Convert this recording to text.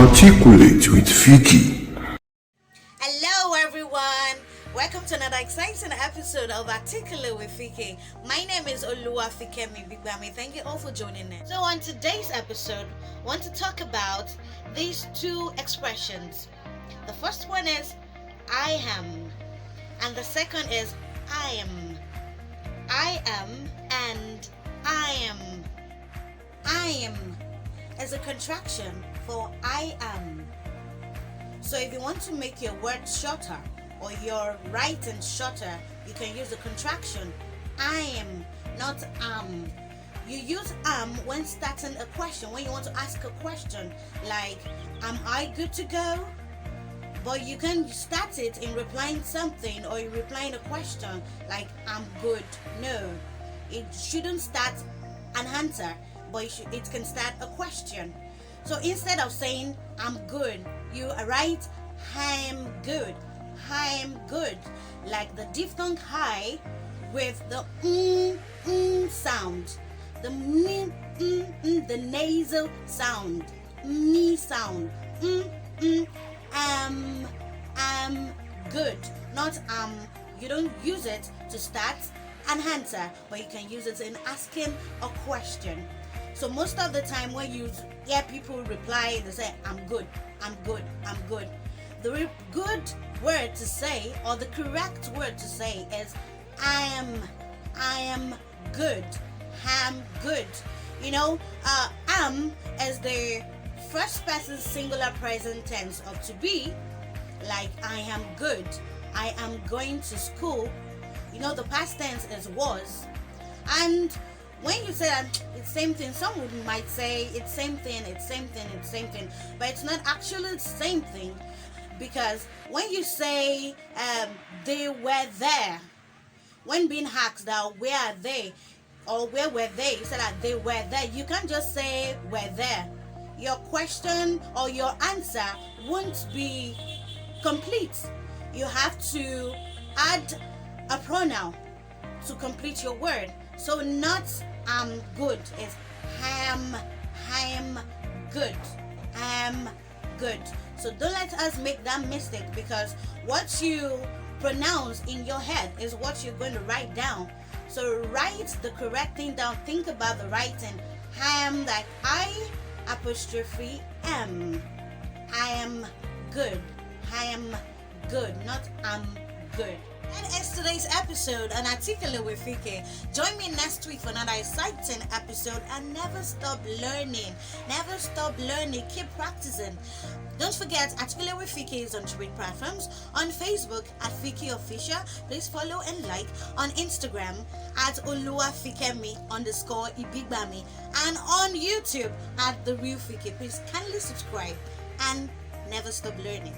Articulate with Fikkie. Hello everyone, welcome to another exciting episode of Articulate with Fikkie. My name is Fikkie Bigbami. Thank you all for joining in. So on today's episode, I want to talk about these two expressions. The first one is I am, and the second is I am. I am and I am. I am is a contraction for I am. So if you want to make your words shorter or your writing shorter, you can use the contraction I am, not am. You use am when starting a question, when you want to ask a question like, am I good to go? But you can start it in replying something or in replying a question like, I'm good. No, it shouldn't start an answer, but it can start a question. So instead of saying I'm good, you write I'm good. I'm good. Like the diphthong high with the sound. The the nasal sound. Me sound. I'm good. Not you don't use it to start an answer, but you can use it in asking a question. So most of the time when you hear people reply, they say, I'm good, I'm good, I'm good. The good word to say, or the correct word to say is, I am good, I'm good. You know, am is the first person singular present tense of to be, like I am good, I am going to school. You know, the past tense is was. And when you say that it's same thing, some might say it's same thing, it's same thing, it's same thing, but it's not actually the same thing, because when you say they were there, when being asked that where are they or where were they, you say that they were there. You can't just say were there. Your question or your answer won't be complete. You have to add a pronoun to complete your word. So not I'm good, it's I'm good. I'm good. So don't let us make that mistake, because what you pronounce in your head is what you're going to write down. So write the correct thing down. Think about the writing. I am, like I apostrophe am. I am good. I am good, not I'm good. And it's today's episode on Articulate with Fikkie. Join me next week for another exciting episode, and never stop learning. Never stop learning. Keep practicing. Don't forget, Articulate with Fikkie is on 3 platforms. On Facebook at Fikkie Official. Please follow and like. On Instagram at _Ibigbami. And on YouTube at The Real Fikkie. Please kindly subscribe and never stop learning.